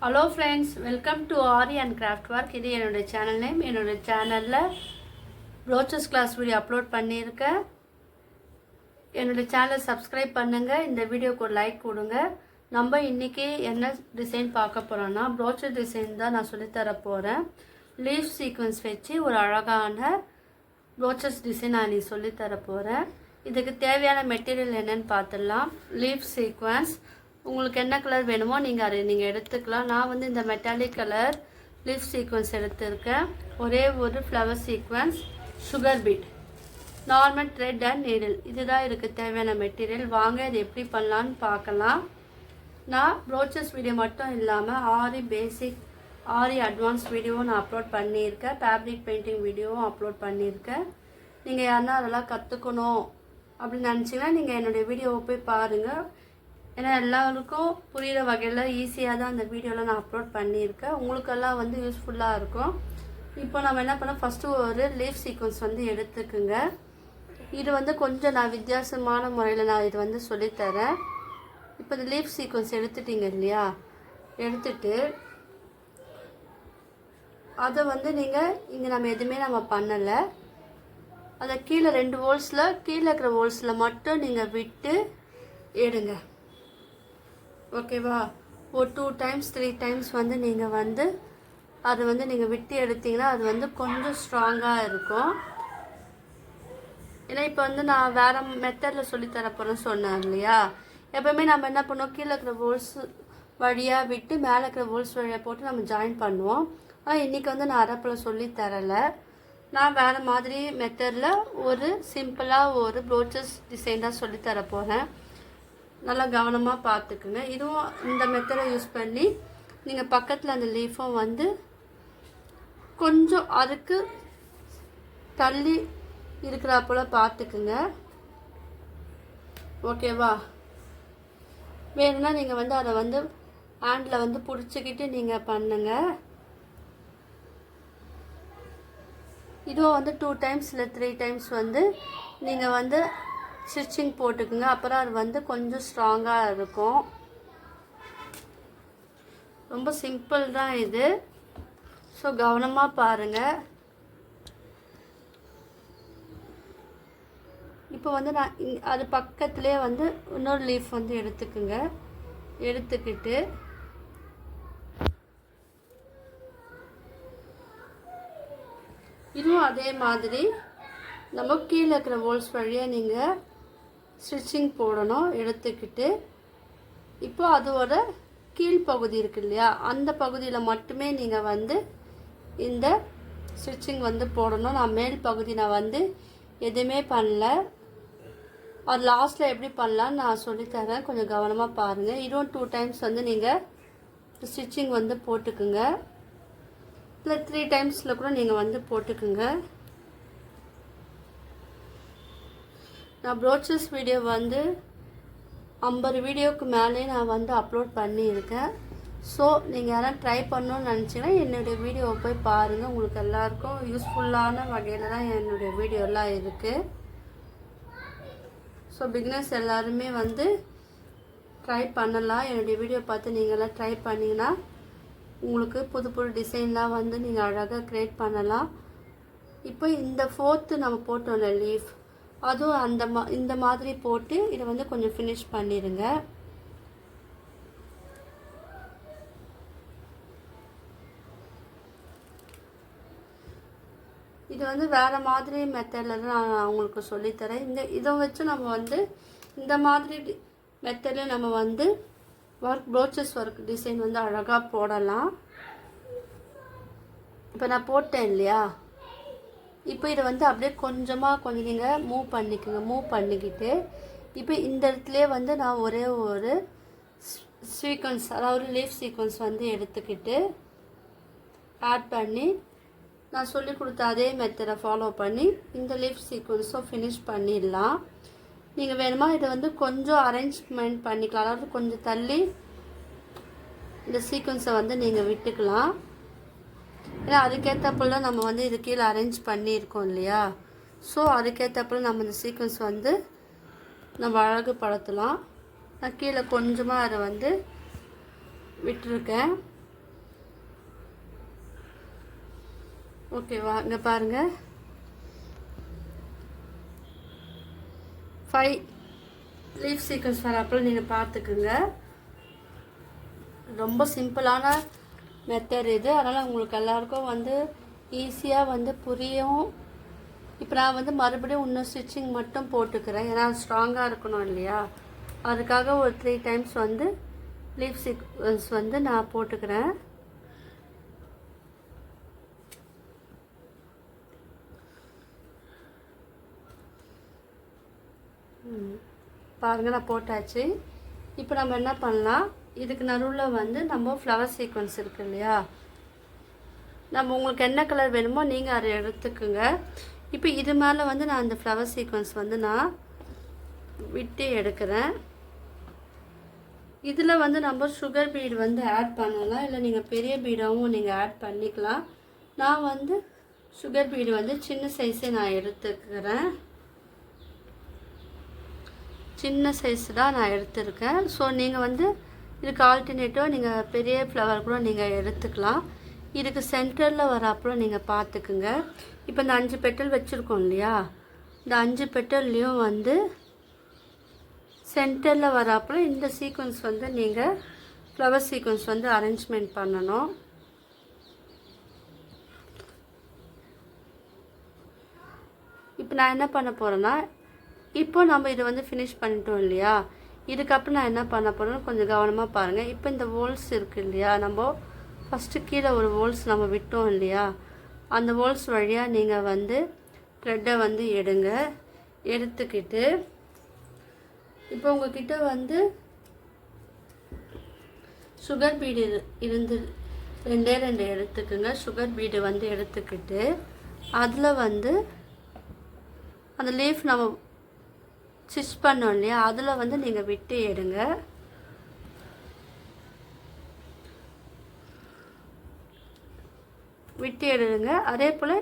Hello friends, welcome to aari and craft work. இது என்னுடைய channel name. என்னுடைய சேனலில் ப்ரோச்சஸ் கிளாஸ் வீடியோ அப்லோட் பண்ணியிருக்கேன். என்னுடைய சேனலை சப்ஸ்கிரைப் பண்ணுங்கள். இந்த வீடியோக்கு ஒரு லைக் கொடுங்க. நம்ம இன்றைக்கி என்ன டிசைன் பார்க்க போகிறோன்னா, ப்ரோச்சர் டிசைன் தான் நான் சொல்லித்தர போகிறேன். லீஃப் சீக்வன்ஸ் வச்சு ஒரு அழகான ப்ரோச்சஸ் டிசைன் நான் இன்றைக்கி சொல்லித்தர போகிறேன். இதுக்கு தேவையான மெட்டீரியல் என்னென்னு பார்த்துடலாம். லீஃப் சீக்வன்ஸ் உங்களுக்கு என்ன கலர் வேணுமோ நீங்கள் எடுத்துக்கலாம். நான் வந்து இந்த மெட்டாலிக் கலர் லீஃப் சீக்வன்ஸ் எடுத்திருக்கேன். ஒரே ஒரு flower sequence, sugar beat, normal thread and needle. இதுதான் இருக்குது தேவையான மெட்டீரியல். வாங்க இது எப்படி பண்ணலான்னு பார்க்கலாம். நான் ப்ரோச்சஸ் வீடியோ மட்டும் இல்லாமல் ஆரி பேசிக், ஆரி அட்வான்ஸ் வீடியோவும் நான் அப்லோட் பண்ணியிருக்கேன். ஃபேப்ரிக் பெயிண்டிங் வீடியோவும் அப்லோட் பண்ணியிருக்கேன். நீங்கள் யாருன்னா அதெல்லாம் கற்றுக்கணும் அப்படின்னு நினச்சிங்கன்னா நீங்கள் என்னுடைய வீடியோவை போய் பாருங்கள். ஏன்னா எல்லாருக்கும் புரிகிற வகையில் ஈஸியாக தான் அந்த வீடியோவில் நான் அப்லோட் பண்ணியிருக்கேன். உங்களுக்கெல்லாம் வந்து யூஸ்ஃபுல்லாக இருக்கும். இப்போ நம்ம என்ன பண்ணோம், ஃபஸ்ட்டு ஒரு லீஃப் சீக்வன்ஸ் வந்து எடுத்துக்குங்க. இது வந்து கொஞ்சம் நான் வித்தியாசமான முறையில் நான் இது வந்து சொல்லித்தரேன். இப்போ இந்த லீஃப் சீக்வன்ஸ் எடுத்துட்டிங்க இல்லையா, எடுத்துட்டு அதை வந்து நீங்கள் இங்கே நம்ம எதுவுமே நம்ம பண்ணலை. அதை கீழே 2 ஹோல்ஸில், கீழே இருக்கிற ஹோல்ஸில் மட்டும் நீங்கள் விட்டு எடுங்க. ஓகேவா? ஒரு 2 டைம்ஸ் 3 டைம்ஸ் வந்து நீங்கள் வந்து அது வந்து நீங்கள் விட்டு எடுத்தீங்கன்னா அது வந்து கொஞ்சம் ஸ்ட்ராங்காக இருக்கும். ஏன்னா இப்போ வந்து நான் வேறு மெத்தடில் சொல்லித்தர போகிறேன்னு சொன்னேன் இல்லையா. எப்போவுமே நம்ம என்ன பண்ணுவோம், கீழே இருக்கிற ஹோல்ஸ் வழியாக விட்டு மேலே இருக்கிற ஹோல்ஸ் வழியாக போட்டு நம்ம ஜாயின் பண்ணுவோம். ஆனால் இன்றைக்கி வந்து நான் அரப்பில் சொல்லித்தரலை. நான் வேறு மாதிரி மெத்தடில் ஒரு சிம்பிளாக ஒரு ப்ரோச்சஸ் டிசைன் தான் சொல்லித்தர போகிறேன். நல்லா கவனமாக பார்த்துக்குங்க. இதுவும் இந்த மெத்தடை யூஸ் பண்ணி நீங்கள் பக்கத்தில் அந்த லீஃபும் வந்து கொஞ்சம் அதுக்கு தள்ளி இருக்கிறாப்போல பார்த்துக்குங்க. ஓகேவா? வேணும்னா நீங்கள் வந்து அதை வந்து ஹேண்டில் வந்து பிடிச்சிக்கிட்டு நீங்கள் பண்ணுங்கள். இதுவும் வந்து 2 டைம்ஸ் இல்லை 3 டைம்ஸ் வந்து நீங்கள் வந்து ஸ்டிச்சிங் போட்டுக்குங்க. அப்புறம் அது வந்து கொஞ்சம் ஸ்ட்ராங்காக இருக்கும். ரொம்ப சிம்பிள் தான் இது. ஸோ கவனமாக பாருங்கள். இப்போ வந்து நான் அது பக்கத்துலேயே வந்து இன்னொரு லீஃப் வந்து எடுத்துக்குங்க. எடுத்துக்கிட்டு இதுவும் அதே மாதிரி நம்ம கீழே இருக்கிற ஹோல்ஸ் வழியாக நீங்கள் ஸ்டிச்சிங் போடணும். எடுத்துக்கிட்டு இப்போ அதோட கீழ்ப்பகுதி இருக்கு இல்லையா, அந்த பகுதியில் மட்டுமே நீங்கள் வந்து இந்த ஸ்டிச்சிங் வந்து போடணும். நான் மேல் பகுதி நான் வந்து எதுவுமே பண்ணல. அது லாஸ்ட்டில் எப்படி பண்ணலான்னு நான் சொல்லித்தரேன். கொஞ்சம் கவனமாக பாருங்கள். இதுவும் 2 டைம்ஸ் வந்து நீங்கள் ஸ்டிச்சிங் வந்து போட்டுக்குங்க. இல்லை 3 டைம்ஸில் கூட நீங்கள் வந்து போட்டுக்குங்க. நான் ப்ரோச்சஸ் வீடியோ வந்து 50 வீடியோவுக்கு மேலே நான் வந்து அப்லோட் பண்ணியிருக்கேன். ஸோ நீங்கள் யாரும் ட்ரை பண்ணணும்னு நினச்சிங்கன்னா என்னுடைய வீடியோவை போய் பாருங்கள். உங்களுக்கு எல்லாருக்கும் யூஸ்ஃபுல்லான வகையில் தான் என்னுடைய வீடியோலாம் இருக்குது. ஸோ பிகினர்ஸ் எல்லாருமே வந்து ட்ரை பண்ணலாம். என்னுடைய வீடியோ பார்த்து நீங்கள்லாம் ட்ரை பண்ணிங்கன்னா உங்களுக்கு புது புது டிசைன்லாம் வந்து நீங்கள் அழகாக க்ரியேட் பண்ணலாம். இப்போ இந்த 4th நம்ம போட்டோம்ல லீஃப், அதுவும் இந்த மாதிரி போட்டு இதை வந்து கொஞ்சம் ஃபினிஷ் பண்ணிடுங்க. இது வந்து வேறு மாதிரி மெத்தடில் தான் நான் உங்களுக்கு சொல்லித்தரேன். இதை வச்சு நம்ம வந்து இந்த மாதிரி மெத்தடில் நம்ம வந்து ப்ரோச்சஸ் ஒர்க் டிசைன் வந்து அழகாக போடலாம். இப்போ நான் போட்டேன் இல்லையா, இப்போ இதை வந்து அப்படியே கொஞ்சம் நீங்கள் மூவ் பண்ணிக்கோங்க. மூவ் பண்ணிக்கிட்டு இப்போ இந்த இடத்துலையே வந்து நான் ஒரே ஒரு சீக்வன்ஸ், அதாவது லீஃப் சீக்வன்ஸ் வந்து எடுத்துக்கிட்டு ஆட் பண்ணி நான் சொல்லி கொடுத்த அதே மெத்தடை ஃபாலோ பண்ணி இந்த லீஃப் சீக்வன்ஸும் ஃபினிஷ் பண்ணிடலாம். நீங்கள் வேணுமா இதை வந்து கொஞ்சம் அரேஞ்ச்மெண்ட் பண்ணிக்கலாம். அதாவது கொஞ்சம் தள்ளி இந்த சீக்வன்ஸை வந்து நீங்கள் விட்டுக்கலாம். ஏன்னா அதுக்கேற்றப்பல நம்ம வந்து இது கீழே அரேஞ்ச் பண்ணியிருக்கோம் இல்லையா. ஸோ அதுக்கேற்றப்பல நம்ம இந்த சீக்வன்ஸ் வந்து நம்ம அழகுபடுத்தலாம். நான் கீழே கொஞ்சமாக அதை வந்து விட்டுருக்கேன். ஓகேவா? இங்கே பாருங்கள், 5 லீஃப் சீக்வன்ஸ் வராப்பில் நீங்கள் பார்த்துக்குங்க. ரொம்ப சிம்பிளான மெத்தட் இது. அதனால் உங்களுக்கு எல்லாருக்கும் வந்து ஈஸியாக வந்து புரியும். இப்போ நான் வந்து மறுபடியும் இன்னும் ஸ்டிச்சிங் மட்டும் போட்டுக்கிறேன், ஏன்னா ஸ்ட்ராங்காக இருக்கணும் இல்லையா. அதுக்காக ஒரு 3 டைம்ஸ் வந்து லீஃப் சீக்வன்ஸ் வந்து நான் போட்டுக்கிறேன். பாருங்கள், நான் போட்டாச்சு. இப்போ நம்ம என்ன பண்ணலாம், இதுக்கு நடுவில் வந்து நம்ம ஃப்ளவர் சீக்வன்ஸ் இருக்குது இல்லையா, நம்ம உங்களுக்கு என்ன கலர் வேணுமோ நீங்கள் அதை எடுத்துக்குங்க. இப்போ இது மேலே வந்து நான் அந்த ஃப்ளவர் சீக்வன்ஸ் வந்து நான் விட்டு எடுக்கிறேன். இதில் வந்து நம்ம சுகர் பீடு வந்து ஆட் பண்ணலாம், இல்லை நீங்கள் பெரிய பீடாகவும் நீங்கள் ஆட் பண்ணிக்கலாம். நான் வந்து சுகர் பீடு வந்து சின்ன சைஸே நான் எடுத்துக்கிறேன். சின்ன சைஸ் தான் நான் எடுத்துருக்கேன். ஸோ நீங்கள் வந்து இதுக்கு ஆல்டர்னேட்டிவாக நீங்கள் பெரிய ஃப்ளவர் கூட நீங்கள் எடுத்துக்கலாம். இதுக்கு சென்டரில் வராப்புல நீங்கள் பார்த்துக்குங்க. இப்போ இந்த 5 பெட்டல் வச்சுருக்கோம் இல்லையா, இந்த 5 பெட்டல்லையும் வந்து சென்டரில் வராப்புல இந்த சீக்வன்ஸ் வந்து நீங்கள் ஃப்ளவர் சீக்வன்ஸ் வந்து அரேஞ்ச்மெண்ட் பண்ணணும். இப்போ நான் என்ன பண்ண போகிறேன்னா, இப்போ நம்ம இதை வந்து ஃபினிஷ் பண்ணிட்டோம் இல்லையா, இதுக்கப்புறம் நான் என்ன பண்ண போகிறேன்னு கொஞ்சம் கவனமாக பாருங்கள். இப்போ இந்த ஹோல்ஸ் இருக்குது இல்லையா, நம்ம ஃபஸ்ட்டு கீழே ஒரு ஹோல்ஸ் நம்ம விட்டோம் இல்லையா, அந்த ஹோல்ஸ் வழியாக நீங்கள் வந்து த்ரெட்டை வந்து எடுத்துக்கிட்டு இப்போ உங்ககிட்ட வந்து சுகர் பீடு இருந்து 2 எடுத்துக்குங்க. சுகர் பீடு வந்து எடுத்துக்கிட்டு அதில் வந்து அந்த லீஃப் நம்ம ஸ்டிச் பண்ணோம் இல்லையா, அதில் வந்து நீங்கள் விட்டு எடுங்க. விட்டு எடுங்க. அதே போல்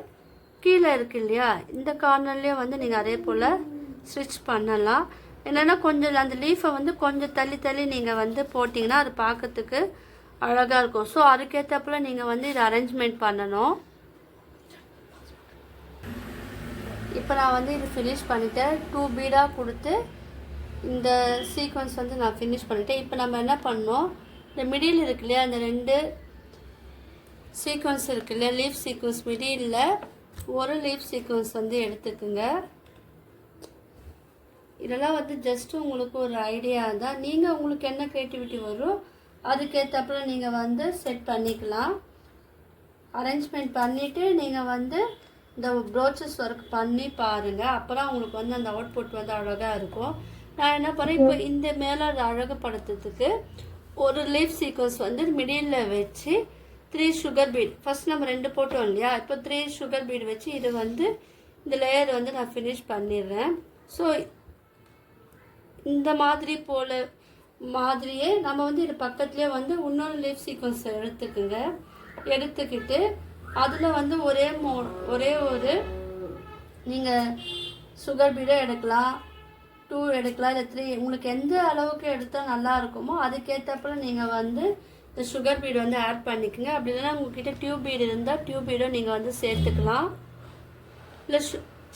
கீழே இருக்கு இல்லையா, இந்த கார்னர்லேயும் வந்து நீங்கள் அதே போல் ஸ்டிச் பண்ணலாம். என்னென்னா கொஞ்சம் அந்த லீஃபை வந்து கொஞ்சம் தள்ளி நீங்கள் வந்து போட்டிங்கன்னா அது பார்க்கறதுக்கு அழகாக இருக்கும். ஸோ அதுக்கேற்றப்பல நீங்கள் வந்து இதை அரேஞ்ச்மெண்ட் பண்ணணும். இப்போ நான் வந்து இது ஃபினிஷ் பண்ணிவிட்டேன். 2 பீடாக கொடுத்து இந்த சீக்வன்ஸ் வந்து நான் ஃபினிஷ் பண்ணிவிட்டேன். இப்போ நம்ம என்ன பண்ணோம், இந்த மிடில் இருக்கு இல்லையா, அந்த 2 சீக்வன்ஸ் இருக்கு இல்லையா, லீஃப் சீக்வன்ஸ் மிடில் ஒரு லீஃப் சீக்வன்ஸ் வந்து எடுத்துக்குங்க. இதெல்லாம் வந்து ஜஸ்ட்டு உங்களுக்கு ஒரு ஐடியா தான். நீங்கள் உங்களுக்கு என்ன க்ரியேட்டிவிட்டி வரும் அதுக்கேற்றப்பல நீங்கள் வந்து செட் பண்ணிக்கலாம். அரேஞ்ச்மெண்ட் பண்ணிவிட்டு நீங்கள் வந்து இந்த ப்ரோச்சஸ் ஒர்க் பண்ணி பாருங்கள். அப்போ தான் உங்களுக்கு வந்து அந்த அவுட்புட் வந்து அழகாக இருக்கும். நான் என்ன பண்ணேன், இப்போ இந்த மேலே அதை அழகுப்படுத்துறதுக்கு ஒரு லீஃப் சீக்வன்ஸ் வந்து மிடில் வச்சு 3 சுகர் பீட், ஃபஸ்ட் நம்ம 2 போட்டோம் இல்லையா, இப்போ 3 சுகர் பீட் வச்சு இது வந்து இந்த லேயர் வந்து நான் ஃபினிஷ் பண்ணிடுறேன். ஸோ இந்த மாதிரியே நம்ம வந்து இது பக்கத்துலேயே வந்து இன்னொரு லீஃப் சீக்வன்ஸ் எடுத்துக்கிட்டு அதில் வந்து ஒரே ஒரு நீங்கள் சுகர் பீடை எடுக்கலாம், 2 எடுக்கலாம், இல்லை 3, உங்களுக்கு எந்த அளவுக்கு எடுத்தால் நல்லா இருக்குமோ அதுக்கேற்றப்பல நீங்கள் வந்து இந்த சுகர் பீடு வந்து ஆட் பண்ணிக்கோங்க. அப்படி இல்லைன்னா உங்கள்கிட்ட டியூப் பீடு இருந்தால் டியூப் பீடும் நீங்கள் வந்து சேர்த்துக்கலாம். இல்லை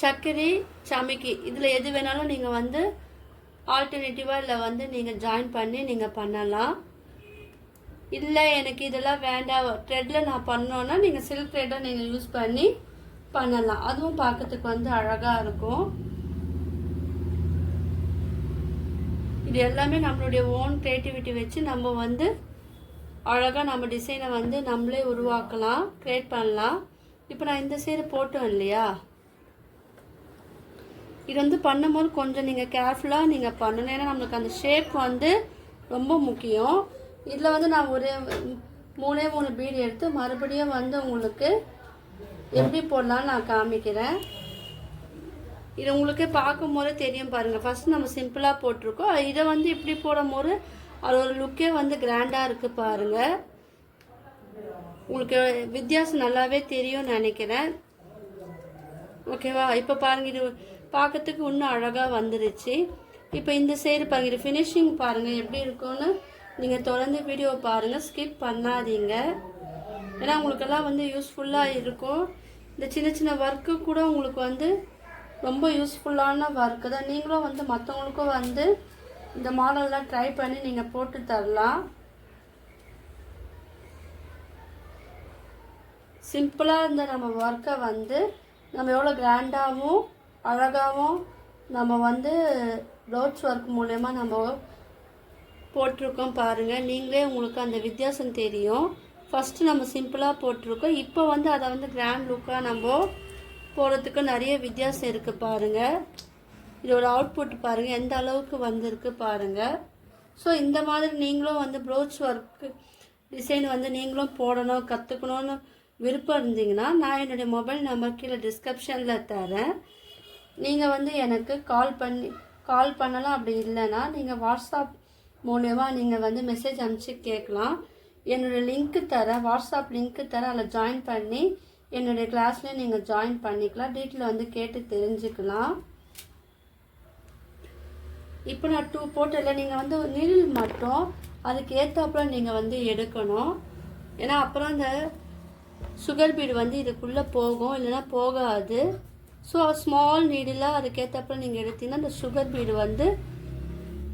சர்க்கரை சமைக்கி இதில் எது வேணாலும் நீங்கள் வந்து ஆல்டர்னேட்டிவாக இல்லை வந்து நீங்கள் ஜாயின் பண்ணி நீங்கள் பண்ணலாம். இல்லை எனக்கு இதெல்லாம் வேண்டாம், த்ரெட்டில் நான் பண்ணோன்னா நீங்கள் சில்க் த்ரெட்டை நீங்கள் யூஸ் பண்ணி பண்ணலாம். அதுவும் பார்க்கறதுக்கு வந்து அழகாக இருக்கும். இது எல்லாமே நம்மளுடைய ஓன் க்ரியேட்டிவிட்டி வச்சு நம்ம வந்து அழகாக நம்ம டிசைனை வந்து நம்மளே உருவாக்கலாம், க்ரியேட் பண்ணலாம். இப்போ நான் இந்த சைடு போட்டோம் இல்லையா, இது வந்து பண்ணும்போது கொஞ்சம் நீங்கள் கேர்ஃபுல்லாக நீங்கள் பண்ணணும். ஏன்னா நம்மளுக்கு அந்த ஷேப் வந்து ரொம்ப முக்கியம். இதில் வந்து நான் ஒரு 3 பீடு எடுத்து மறுபடியும் வந்து உங்களுக்கு எப்படி போடலான்னு நான் காமிக்கிறேன். இது உங்களுக்கு பார்க்கும்போது தெரியும் பாருங்கள். ஃபஸ்ட் நம்ம சிம்பிளாக போட்டிருக்கோம், இதை வந்து இப்படி போடும்போது அது ஒரு லுக்கே வந்து கிராண்டாக இருக்குது பாருங்கள். உங்களுக்கு வித்தியாசம் நல்லாவே தெரியும்னு நினைக்கிறேன். ஓகேவா? இப்போ பாருங்கள், இது பார்க்கறதுக்கு இன்னும் அழகாக வந்துருச்சு. இப்போ இந்த சைடு பாருங்கள், இது ஃபினிஷிங் பாருங்கள் எப்படி இருக்கும்னு நீங்கள் தொடர்ந்து வீடியோ பாருங்கள், ஸ்கிப் பண்ணாதீங்க. ஏன்னா உங்களுக்கெல்லாம் வந்து யூஸ்ஃபுல்லாக இருக்கும். இந்த சின்ன சின்ன ஒர்க்கு கூட உங்களுக்கு வந்து ரொம்ப யூஸ்ஃபுல்லான ஒர்க்கு தான். நீங்களும் வந்து மற்றவங்களுக்கும் வந்து இந்த மாடல்லாம் ட்ரை பண்ணி நீங்கள் போட்டு தரலாம். சிம்பிளாக இருந்த நம்ம ஒர்க்கை வந்து நம்ம எவ்வளோ கிராண்டாகவும் அழகாகவும் நம்ம வந்து ப்ளவுஸ் ஒர்க் மூலயமா நம்ம போட்டிருக்கோம் பாருங்கள். நீங்களே உங்களுக்கு அந்த வித்தியாசம் தெரியும். ஃபஸ்ட்டு நம்ம சிம்பிளாக போட்டிருக்கோம், இப்போ வந்து அதை வந்து கிராண்ட் லுக்காக நம்ம போடுறதுக்கு நிறைய வித்தியாசம் இருக்குது பாருங்கள். இதோட அவுட்புட் பாருங்கள் எந்த அளவுக்கு வந்திருக்கு பாருங்கள். ஸோ இந்த மாதிரி நீங்களும் வந்து ப்ளவுஸ் ஒர்க்கு டிசைன் வந்து நீங்களும் போடணும் கற்றுக்கணுன்னு விருப்பம் இருந்தீங்கன்னா நான் என்னுடைய மொபைல் நம்பர் கீழே டிஸ்கிரிப்ஷனில் தரேன். நீங்கள் வந்து எனக்கு கால் பண்ணலாம். அப்படி இல்லைன்னா நீங்கள் வாட்ஸ்அப் மூலயமா நீங்கள் வந்து மெசேஜ் அனுப்பிச்சு கேட்கலாம். என்னுடைய லிங்க்கு தரேன், வாட்ஸ்அப் லிங்க்கு தரேன். அதில் ஜாயின் பண்ணி என்னுடைய கிளாஸ்லேயே நீங்கள் ஜாயின் பண்ணிக்கலாம். டீட்டெயில் வந்து கேட்டு தெரிஞ்சுக்கலாம். இப்போ நான் 2 போட்டில் நீங்கள் வந்து நீடில் மட்டும் அதுக்கு ஏற்றாப்புல நீங்கள் வந்து எடுக்கணும். ஏன்னா அப்புறம் இந்த சுகர் பீடு வந்து இதுக்குள்ளே போகும், இல்லைன்னா போகாது. ஸோ ஸ்மால் நீடிலாக அதுக்கேற்றப்பல நீங்கள் எடுத்தீங்கன்னா இந்த சுகர் பீடு வந்து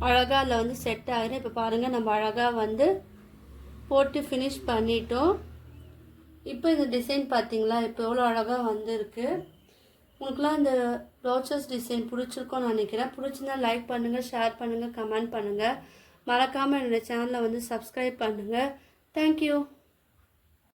அழகாக அதில் வந்து செட் ஆகிடும். இப்போ பாருங்கள் நம்ம அழகாக வந்து போட்டு ஃபினிஷ் பண்ணிட்டோம். இப்போ இந்த டிசைன் பார்த்தீங்களா இப்போ எவ்வளோ அழகாக வந்துருக்கு. உங்களுக்குலாம் இந்த ப்ளவுஸ் டிசைன் பிடிச்சிருக்கோன்னு நினைக்கிறேன். பிடிச்சிருந்தா லைக் பண்ணுங்கள், ஷேர் பண்ணுங்கள், கமெண்ட் பண்ணுங்கள். மறக்காமல் என்னோடய சேனலை வந்து சப்ஸ்கிரைப் பண்ணுங்கள். தேங்க்யூ.